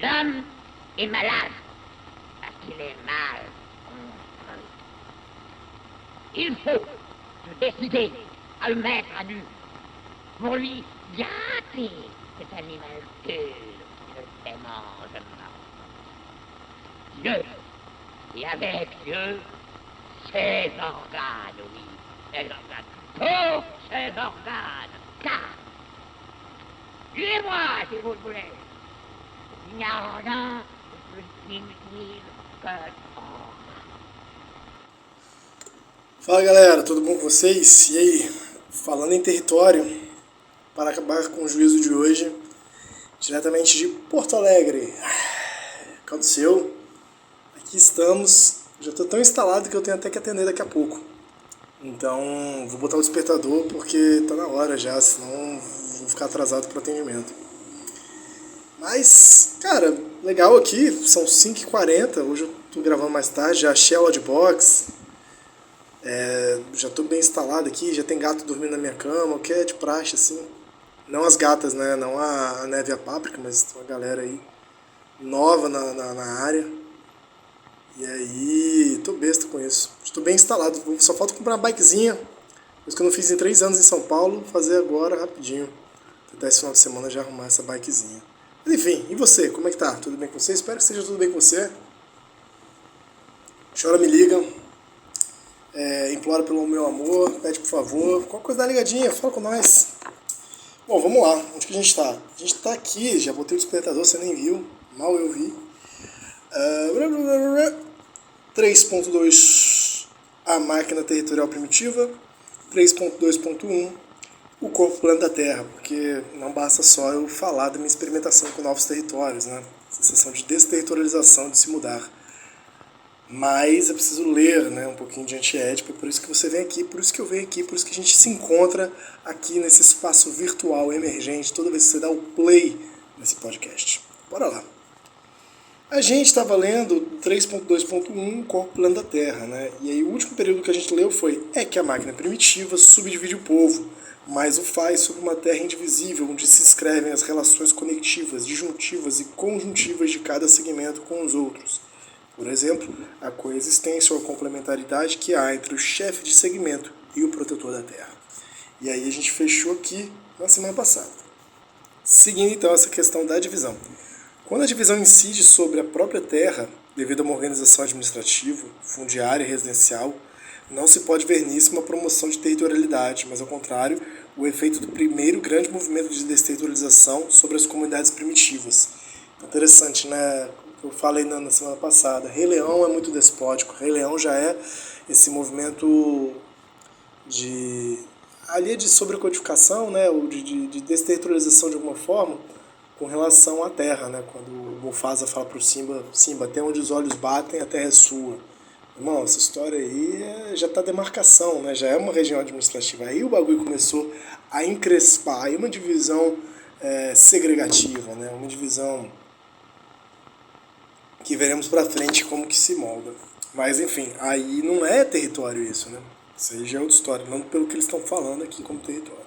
L'homme est malade parce qu'il est mal construit. Il faut se décider à le mettre à nu pour lui gâter cet animal pur qui ne se mange pas. Dieu, et avec Dieu, ses organes, oui, ses organes, tous ses organes, car, tuez-moi si vous le voulez, il n'y a rien de plus inutile que l'or. Fala galera, tudo bom com vocês? E aí, falando em território, para acabar com o juízo de hoje, diretamente de Porto Alegre. Aconteceu, aqui estamos, já estou tão instalado que eu tenho até que atender daqui a pouco. Então, vou botar o despertador porque tá na hora já, senão vou ficar atrasado para o atendimento. Mas, cara, legal aqui, são 5h40, hoje eu tô gravando mais tarde, já achei a aula de boxe, já tô bem instalado aqui, já tem gato dormindo na minha cama, o que é de praxe, assim. Não as gatas, né, não a Neve e a Páprica, mas tem uma galera aí nova na área. E aí, tô besta com isso. Estou bem instalado, só falta comprar uma bikezinha, coisa que eu não fiz em 3 anos em São Paulo, fazer agora rapidinho. Tentar esse final de semana já arrumar essa bikezinha. Mas enfim, e você? Como é que tá? Tudo bem com você? Espero que esteja tudo bem com você. Chora, me liga. Implora pelo meu amor, pede por favor. Qualquer coisa dá ligadinha, fala com nós. Bom, vamos lá. Onde que a gente tá? A gente tá aqui, já botei o despertador, você nem viu. Mal eu vi. 3.2 a máquina territorial primitiva, 3.2.1 o corpo plano da Terra, porque não basta só eu falar da minha experimentação com novos territórios, né? Sensação de desterritorialização, de se mudar. Mas é preciso ler, né, um pouquinho de antiédipo, por isso que você vem aqui, por isso que eu venho aqui, por isso que a gente se encontra aqui nesse espaço virtual emergente, toda vez que você dá o play nesse podcast. Bora lá. A gente estava lendo 3.2.1, Corpo Plano da Terra, né? E aí o último período que a gente leu foi que a máquina primitiva subdivide o povo, mas o faz sobre uma terra indivisível, onde se inscrevem as relações conectivas, disjuntivas e conjuntivas de cada segmento com os outros. Por exemplo, a coexistência ou a complementaridade que há entre o chefe de segmento e o protetor da terra. E aí a gente fechou aqui na semana passada. Seguindo então essa questão da divisão. Quando a divisão incide sobre a própria terra, devido a uma organização administrativa, fundiária e residencial, não se pode ver nisso uma promoção de territorialidade, mas ao contrário, o efeito do primeiro grande movimento de desterritorialização sobre as comunidades primitivas. Interessante, né? Eu falei na semana passada, Rei Leão é muito despótico, Rei Leão já é esse movimento de sobrecodificação, né? Ou de desterritorialização de alguma forma, com relação à terra, né? Quando o Mufasa fala pro Simba, até onde os olhos batem, a terra é sua. Irmão, essa história aí já tá demarcação, né? Já é uma região administrativa. Aí o bagulho começou a encrespar, aí uma divisão segregativa, né? Uma divisão que veremos pra frente como que se molda. Mas enfim, aí não é território isso, né? Isso aí já é outra história, não pelo que eles estão falando aqui como território.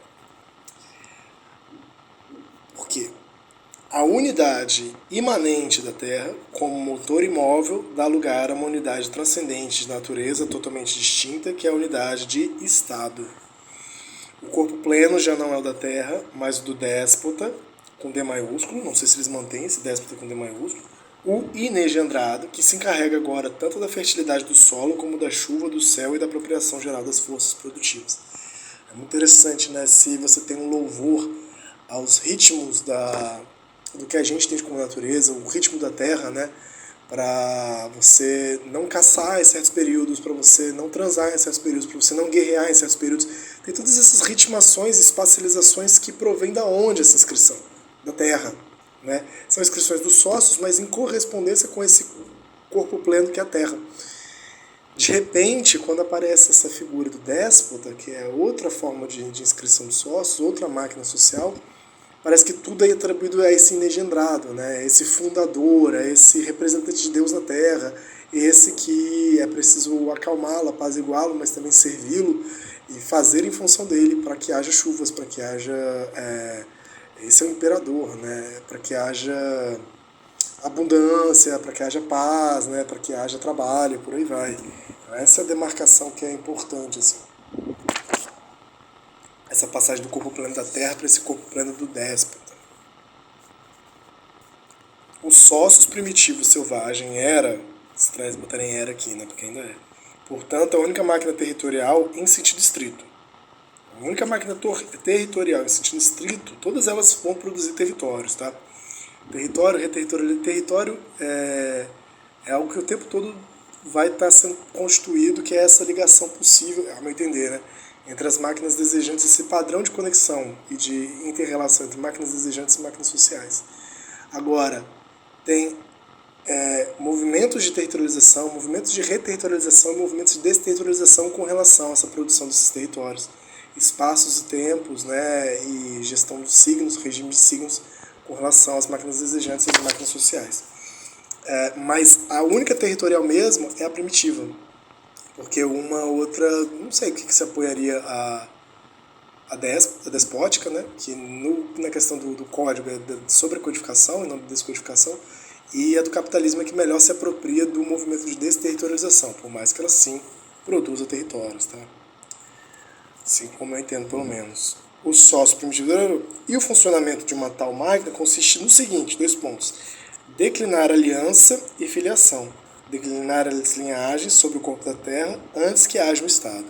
Por quê? A unidade imanente da Terra, como motor imóvel, dá lugar a uma unidade transcendente de natureza totalmente distinta, que é a unidade de Estado. O corpo pleno já não é o da Terra, mas o do déspota, com D maiúsculo, não sei se eles mantêm esse déspota com D maiúsculo, o inegendrado, que se encarrega agora tanto da fertilidade do solo, como da chuva, do céu e da apropriação geral das forças produtivas. É muito interessante, né, se você tem um louvor aos ritmos do que a gente tem como natureza, o ritmo da terra, né? Para você não caçar em certos períodos, para você não transar em certos períodos, para você não guerrear em certos períodos. Tem todas essas ritmações e espacializações que provém da onde essa inscrição? Da terra, né? São inscrições dos sócios, mas em correspondência com esse corpo pleno que é a terra. De repente, quando aparece essa figura do déspota, que é outra forma de inscrição de sócios, outra máquina social, parece que tudo é atribuído a esse inegendrado, né? Esse fundador, a esse representante de Deus na Terra, esse que é preciso acalmá-lo, apaziguá-lo, mas também servi-lo e fazer em função dele para que haja chuvas, para que haja... esse é o imperador, né? Para que haja abundância, para que haja paz, né, para que haja trabalho, por aí vai. Então, essa é a demarcação que é importante, assim. Essa passagem do corpo plano da Terra para esse corpo plano do déspota. Os sócios primitivos selvagem era, estranho botarem era aqui, né, porque ainda é. Portanto, a única máquina territorial em sentido estrito. A única máquina territorial em sentido estrito, todas elas vão produzir territórios, tá? Território, território é algo que o tempo todo vai estar sendo constituído, que é essa ligação possível, a meu entender, né, entre as máquinas desejantes, esse padrão de conexão e de inter-relação entre máquinas desejantes e máquinas sociais. Agora, tem movimentos de territorialização, movimentos de reterritorialização e movimentos de desterritorialização com relação a essa produção desses territórios. Espaços e tempos, né, e gestão dos signos, regime de signos, com relação às máquinas desejantes e às máquinas sociais. Mas a única territorial mesmo é a primitiva, porque uma outra, não sei o que se apoiaria a despótica, né, que na questão do código é da sobrecodificação e não da descodificação, e a do capitalismo é que melhor se apropria do movimento de desterritorialização, por mais que ela sim produza territórios, tá? Assim como eu entendo, pelo menos. O sócio primitivo e o funcionamento de uma tal máquina consiste no seguinte, 2 pontos. Declinar aliança e filiação. Declinar as linhagens sobre o corpo da Terra antes que haja um Estado.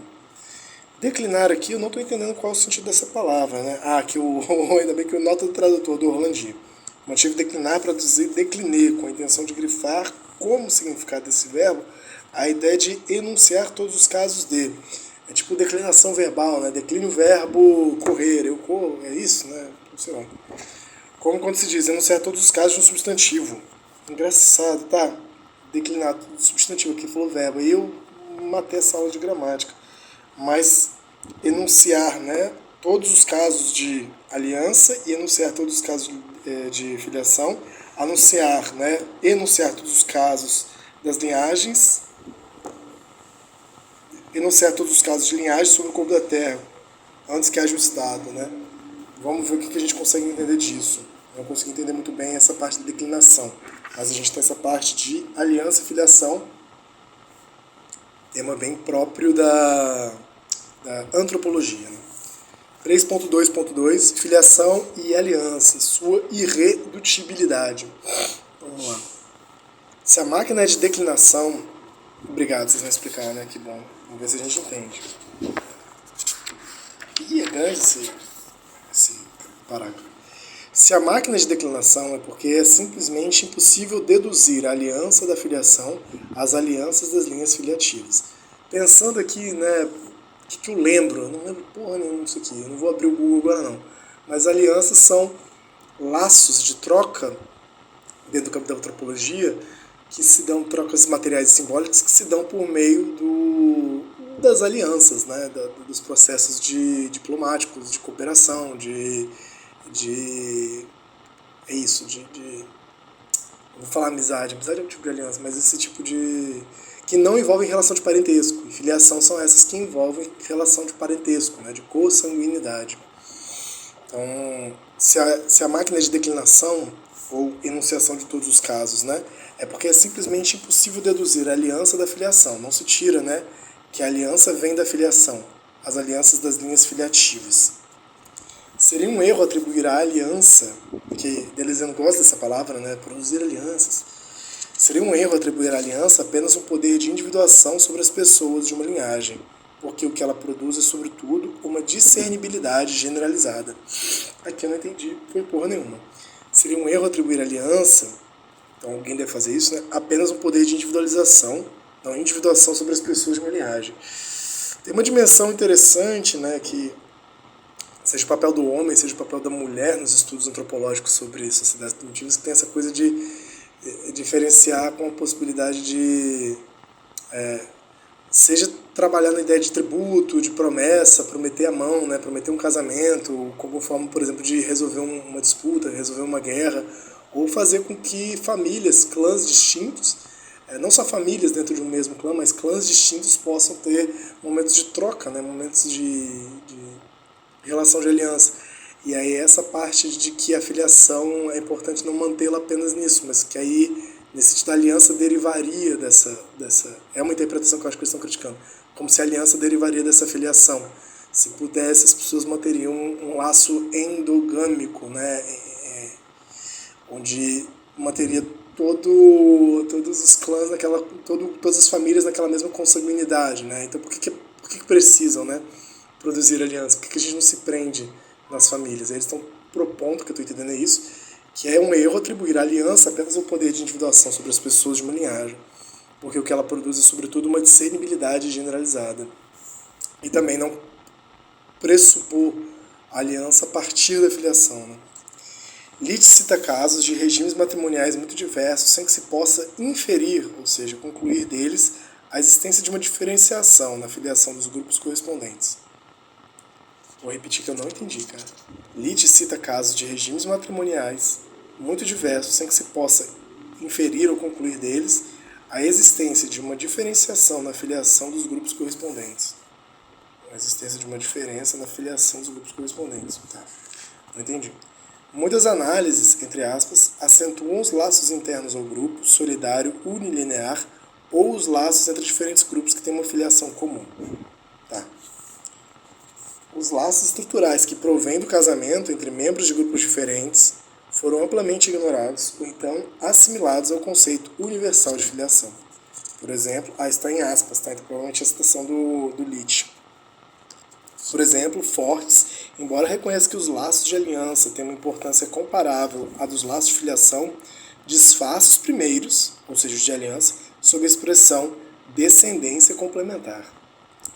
Declinar aqui, eu não estou entendendo qual é o sentido dessa palavra, né? Que ainda bem que o nota do tradutor do Orlandi. O motivo declinar para traduzir decliner, com a intenção de grifar como significado desse verbo a ideia de enunciar todos os casos de. É tipo declinação verbal, né? Declina o verbo correr, eu corro, é isso, né? Sei lá. Como quando se diz enunciar todos os casos de um substantivo. Engraçado, tá? Declinar o substantivo aqui falou verbo. Aí eu matei essa aula de gramática. Mas enunciar, né, todos os casos de aliança e enunciar todos os casos de filiação, anunciar, né, enunciar todos os casos das linhagens, enunciar todos os casos de linhagem sobre o corpo da Terra, antes que haja o Estado, né? Vamos ver o que a gente consegue entender disso. Não consegui entender muito bem essa parte da declinação, mas a gente tem essa parte de aliança e filiação, tema bem próprio da antropologia, né? 3.2.2 Filiação e aliança, sua irredutibilidade. Vamos lá. Se a máquina é de declinação... Obrigado, vocês vão explicar, né? Que bom. Vamos ver se a gente entende. Ih, é grande esse parágrafo. Se a máquina é de declinação é porque é simplesmente impossível deduzir a aliança da filiação às alianças das linhas filiativas. Pensando aqui, né... que eu lembro, eu não lembro porra nenhuma disso aqui, eu não vou abrir o Google agora não, mas alianças são laços de troca dentro do campo da antropologia que se dão, trocas materiais e simbólicas que se dão por meio das alianças, né, dos processos diplomáticos, de cooperação, é isso, eu vou falar amizade é um tipo de aliança, mas esse tipo de... que não envolvem relação de parentesco. E filiação são essas que envolvem relação de parentesco, né, de consanguinidade. Então, se a máquina é de declinação, ou enunciação de todos os casos, né, é porque é simplesmente impossível deduzir a aliança da filiação. Não se tira, né, que a aliança vem da filiação, as alianças das linhas filiativas. Seria um erro atribuir a aliança, que Deleuze não gosta dessa palavra, né, produzir alianças. Seria um erro atribuir à aliança apenas um poder de individuação sobre as pessoas de uma linhagem, porque o que ela produz é, sobretudo, uma discernibilidade generalizada. Aqui eu não entendi, foi porra nenhuma. Seria um erro atribuir à aliança, então alguém deve fazer isso, né? Apenas um poder de individualização, não individuação sobre as pessoas de uma linhagem. Tem uma dimensão interessante, né, que seja o papel do homem, seja o papel da mulher nos estudos antropológicos sobre sociedades primitivas, que tem essa coisa de diferenciar com a possibilidade de seja trabalhar na ideia de tributo, de promessa, prometer a mão, né, prometer um casamento, como forma, por exemplo, de resolver uma disputa, resolver uma guerra, ou fazer com que famílias, clãs distintos, não só famílias dentro de um mesmo clã, mas clãs distintos possam ter momentos de troca, né, momentos de relação de aliança. E aí essa parte de que a filiação é importante não mantê-la apenas nisso, mas que aí, nesse sentido, a aliança derivaria dessa... É uma interpretação que eu acho que eles estão criticando. Como se a aliança derivaria dessa filiação. Se pudesse, as pessoas manteriam um laço endogâmico, né? Onde manteria todos os clãs todas as famílias naquela mesma consanguinidade, né? Então por que precisam, né, produzir aliança? Por que a gente não se prende nas famílias? Eles estão propondo, que eu estou entendendo é isso, que é um erro atribuir à aliança apenas o poder de individuação sobre as pessoas de uma linhagem, porque o que ela produz é sobretudo uma discernibilidade generalizada. E também não pressupor a aliança a partir da filiação, né? Litt cita casos de regimes matrimoniais muito diversos sem que se possa inferir, ou seja, concluir deles, a existência de uma diferenciação na filiação dos grupos correspondentes. Vou repetir que eu não entendi, cara. Litt cita casos de regimes matrimoniais muito diversos sem que se possa inferir ou concluir deles a existência de uma diferenciação na filiação dos grupos correspondentes. A existência de uma diferença na filiação dos grupos correspondentes. Tá. Não entendi. Muitas análises, entre aspas, acentuam os laços internos ao grupo, solidário, unilinear, ou os laços entre diferentes grupos que têm uma filiação comum. Tá. Os laços estruturais que provêm do casamento entre membros de grupos diferentes foram amplamente ignorados ou então assimilados ao conceito universal de filiação. Por exemplo, está em aspas, tá? Então, provavelmente a citação do Litt. Por exemplo, Fortes, embora reconheça que os laços de aliança têm uma importância comparável à dos laços de filiação, desfaz os primeiros, ou seja, os de aliança, sob a expressão descendência complementar.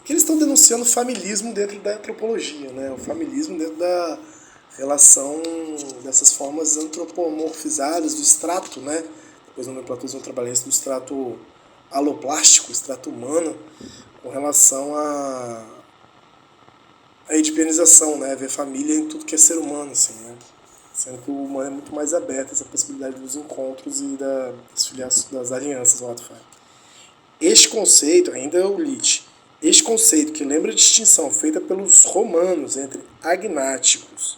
Que eles estão denunciando o familismo dentro da antropologia, né? O familismo dentro da relação dessas formas antropomorfizadas do extrato, né? Depois no nomenclatura trabalhista do extrato aloplástico, extrato humano, com relação a edipianização, né? Ver família em tudo que é ser humano, assim, né? Sendo que o humano é muito mais aberto a essa possibilidade dos encontros e das alianças, o ato. Este conceito, ainda é o Litt, este conceito que lembra a distinção feita pelos romanos entre agnáticos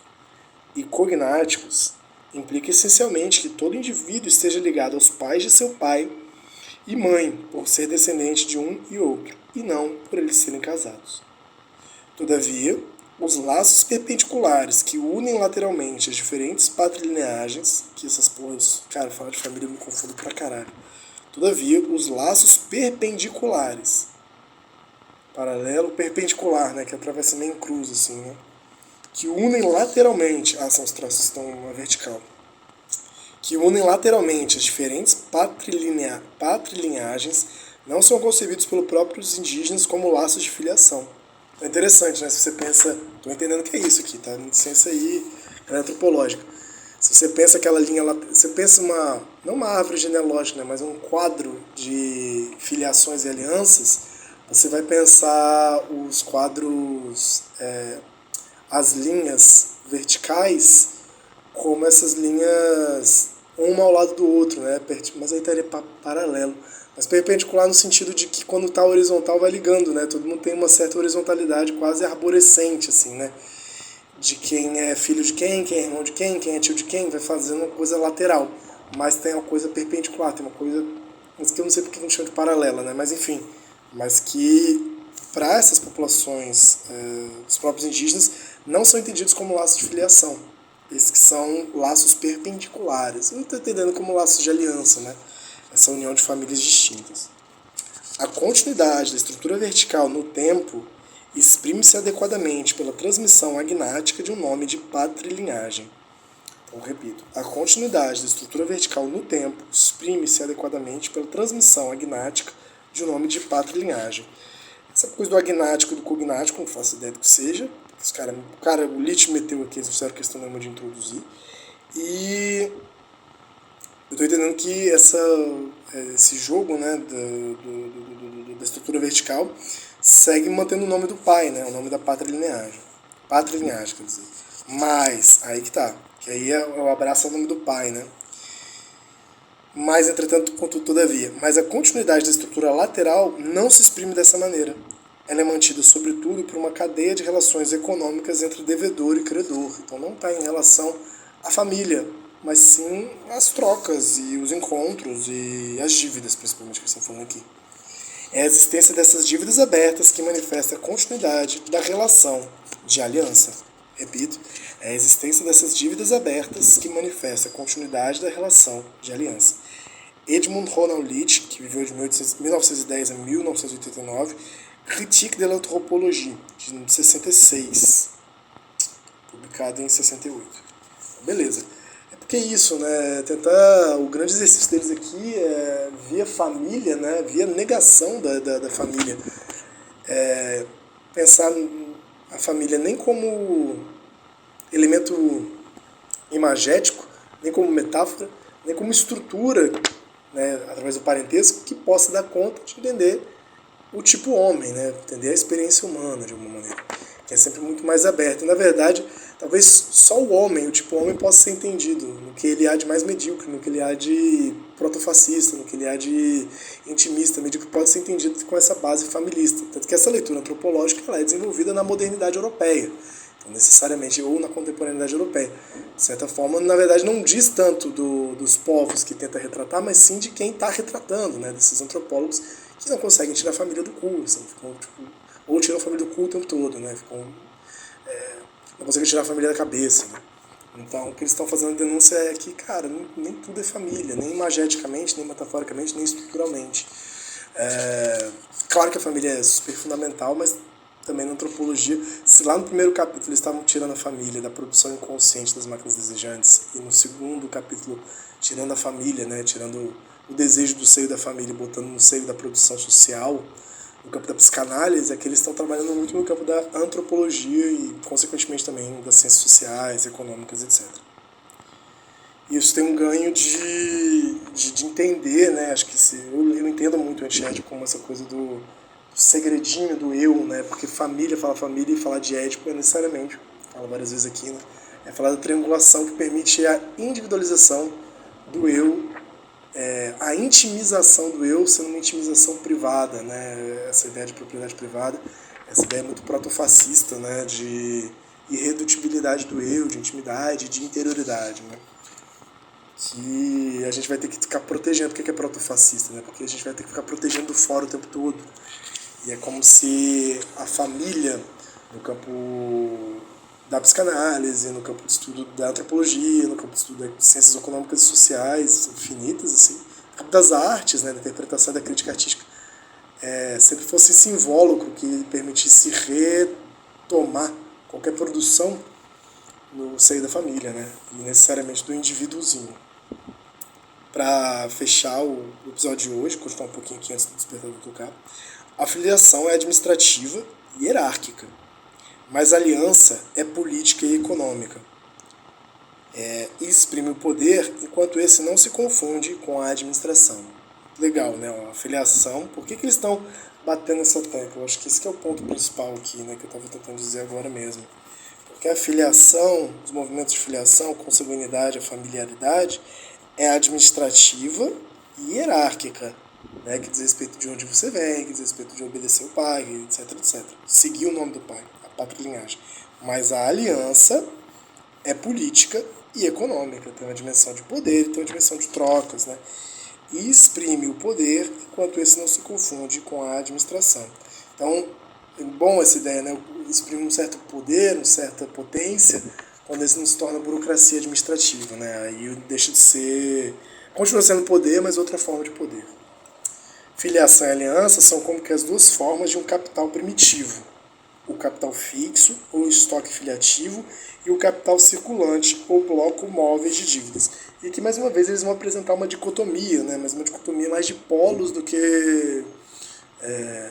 e cognáticos, implica essencialmente que todo indivíduo esteja ligado aos pais de seu pai e mãe, por ser descendente de um e outro, e não por eles serem casados. Todavia, os laços perpendiculares que unem lateralmente as diferentes patrilineagens, que essas porras, cara, falar de família eu me confundo pra caralho. Todavia, os laços perpendiculares, paralelo, perpendicular, né, que atravessa meio em cruz, assim, né, que unem lateralmente, são os traços que estão na vertical, que unem lateralmente as diferentes patrilinhagens, não são concebidos pelos próprios indígenas como laços de filiação. É interessante, né? Se você pensa... Estou entendendo que é isso aqui, tá? Licença aí, antropológica. Se você pensa aquela linha... Você pensa não uma árvore genealógica, né? Mas um quadro de filiações e alianças. Você vai pensar os quadros... as linhas verticais como essas linhas uma ao lado do outro, né? Mas aí estaria paralelo. Mas perpendicular no sentido de que quando está horizontal vai ligando, né? Todo mundo tem uma certa horizontalidade quase arborescente, assim, né? De quem é filho de quem é irmão de quem é tio de quem, vai fazendo uma coisa lateral. Mas tem uma coisa perpendicular, tem uma coisa... Mas que eu não sei porque a gente chama de paralela, né? Mas enfim, mas que para essas populações, os próprios indígenas, não são entendidos como laços de filiação. Esses que são laços perpendiculares. Eu estou entendendo como laços de aliança, né? Essa união de famílias distintas. A continuidade da estrutura vertical no tempo exprime-se adequadamente pela transmissão agnática de um nome de patrilinhagem. Então, repito, a continuidade da estrutura vertical no tempo exprime-se adequadamente pela transmissão agnática de um nome de patrilinhagem. Essa coisa do agnático e do cognático, não faço ideia do que seja. O Litt meteu aqui, eles fizeram questão mesmo de introduzir. E eu estou entendendo que esse jogo, né, da estrutura vertical segue mantendo o nome do pai, né, o nome da patrilinhagem, quer dizer. Mas, aí que tá, que aí eu abraço o nome do pai, né. Mas, entretanto, contudo, todavia, mas a continuidade da estrutura lateral não se exprime dessa maneira. ela é mantida, sobretudo, por uma cadeia de relações econômicas entre devedor e credor. Então não está em relação à família, mas sim às trocas e os encontros e as dívidas, principalmente, que estão falando aqui. É a existência dessas dívidas abertas que manifesta a continuidade da relação de aliança. Repito, é a existência dessas dívidas abertas que manifesta a continuidade da relação de aliança. Edmund Ronald Leach, que viveu de 1910 a 1989, Critique de l'Anthropologie, de 66, publicado em 68. Beleza. É porque é isso, né? Tentar. O grande exercício deles aqui é via família, né? Via negação da família. Pensar a família nem como elemento imagético, nem como metáfora, nem como estrutura, né, através do parentesco, que possa dar conta de entender o tipo homem, né, entender a experiência humana de alguma maneira, que é sempre muito mais aberto. E, na verdade, talvez só o homem, o tipo homem, possa ser entendido no que ele há de mais medíocre, no que ele há de protofascista, no que ele há de intimista. Medíocre pode ser entendido com essa base familista. Tanto que essa leitura antropológica ela é desenvolvida na modernidade europeia, necessariamente, ou na contemporaneidade europeia. De certa forma, na verdade, não diz tanto dos povos que tenta retratar, mas sim de quem está retratando, né, desses antropólogos que não conseguem tirar a família do cu, assim, ficam, tipo, ou tiram a família do cu o tempo todo, né, ficam, não conseguem tirar a família da cabeça. Né. Então, o que eles estão fazendo a denúncia é que, cara, nem tudo é família, nem imageticamente, nem metaforicamente, nem estruturalmente. Claro que a família é super fundamental, mas também na antropologia, se lá no primeiro capítulo eles estavam tirando a família da produção inconsciente das máquinas desejantes, e no segundo capítulo tirando a família, né, tirando o desejo do seio da família, botando no seio da produção social, no campo da psicanálise, é que eles estão trabalhando muito no campo da antropologia e, consequentemente, também das ciências sociais, econômicas, etc. E isso tem um ganho de entender, né, acho que eu entendo muito o Enxerge como essa coisa do segredinho do eu, né? Porque família fala família e falar de ético é necessariamente, falo várias vezes aqui, né? É falar da triangulação que permite a individualização do eu, a intimização do eu sendo uma intimização privada, né? Essa ideia de propriedade privada, essa ideia muito protofascista, né? De irredutibilidade do eu, de intimidade, de interioridade, né? Que a gente vai ter que ficar protegendo. Por que é protofascista, né? Porque a gente vai ter que ficar protegendo do fora o tempo todo. E é como se a família, no campo da psicanálise, no campo de estudo da antropologia, no campo de estudo das ciências econômicas e sociais infinitas, assim, no campo das artes, né, da interpretação e da crítica artística, sempre fosse esse invólucro que permitisse retomar qualquer produção no seio da família, né, e necessariamente do indivíduozinho. Para fechar o episódio de hoje, continuar um pouquinho aqui antes do despertador tocar, a filiação é administrativa e hierárquica, mas a aliança é política e econômica. E exprime o poder enquanto esse não se confunde com a administração. Legal, né? A filiação, por que eles estão batendo essa tecla? Eu acho que esse que é o ponto principal aqui, né, que eu estava tentando dizer agora mesmo. Porque a filiação, os movimentos de filiação, consanguinidade, a familiaridade, é administrativa e hierárquica, né, que diz respeito de onde você vem, que diz respeito de obedecer o pai, etc, etc. Seguir o nome do pai, a patrilinhagem. Mas a aliança é política e econômica, tem uma dimensão de poder, tem uma dimensão de trocas, né? E exprime o poder enquanto esse não se confunde com a administração. Então, é bom essa ideia, né? Exprime um certo poder, uma certa potência, quando esse não se torna burocracia administrativa, né? Aí deixa de ser... Continua sendo poder, mas outra forma de poder. Filiação e aliança são como que as duas formas de um capital primitivo. O capital fixo, ou estoque filiativo, e o capital circulante, ou bloco móveis de dívidas. E aqui, mais uma vez, eles vão apresentar uma dicotomia, né? Mas uma dicotomia mais de polos do que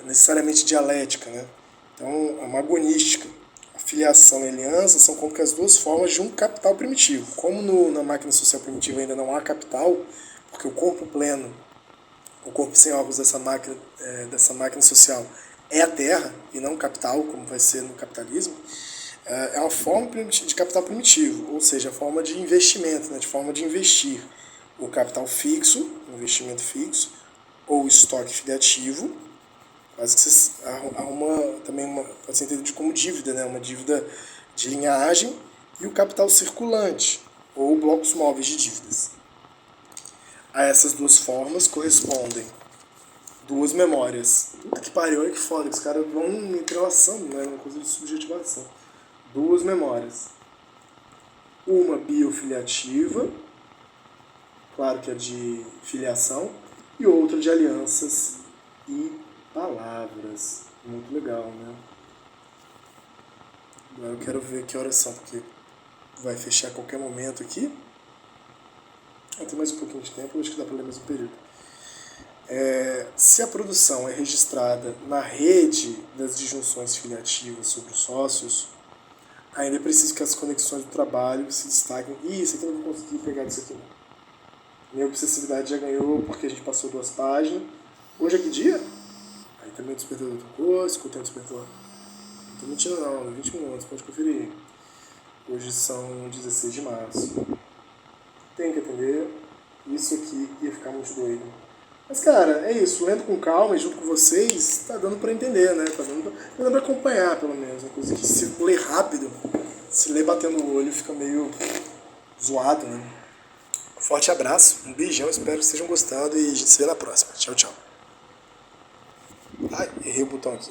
necessariamente dialética, né? Então, é uma agonística. A filiação e a aliança são como que as duas formas de um capital primitivo. Como na máquina social primitiva ainda não há capital, porque o corpo pleno, o corpo sem órgãos dessa máquina social é a terra e não o capital, como vai ser no capitalismo, é uma forma de capital primitivo, ou seja, a forma de investimento, né, de forma de investir o capital fixo, o investimento fixo, ou estoque filiativo, Mas que você arruma também pode ser entendido como dívida, né? Uma dívida de linhagem e o capital circulante, ou blocos móveis de dívidas. A essas duas formas correspondem duas memórias. Puta que pariu, olha que foda, os caras vão entrelaçando, né? Uma coisa de subjetivação. Duas memórias. Uma biofiliativa, claro que é de filiação, e outra de alianças e palavras. Muito legal, né? Agora eu quero ver que horas são, porque vai fechar a qualquer momento aqui. Tem mais um pouquinho de tempo, acho que dá para ler mais um período. Se a produção é registrada na rede das disjunções filiativas sobre os sócios, ainda é preciso que as conexões do trabalho se destaquem. Isso aqui eu não vou conseguir pegar disso aqui não. Minha obsessividade já ganhou porque a gente passou 2 páginas. Hoje é que dia? Aí também o despertador tocou, escutei o despertador. Não tô mentindo não, 20 minutos, pode conferir. Hoje são 16 de março. Tem que atender. Isso aqui ia ficar muito doido. Mas, cara, é isso. Lendo com calma e junto com vocês, tá dando pra entender, né? Tá dando pra acompanhar, pelo menos. Uma coisa que se ler rápido, se ler batendo o olho, fica meio zoado, né? Um forte abraço, um beijão, espero que estejam gostando e a gente se vê na próxima. Tchau, tchau. Ai, errei o botão aqui.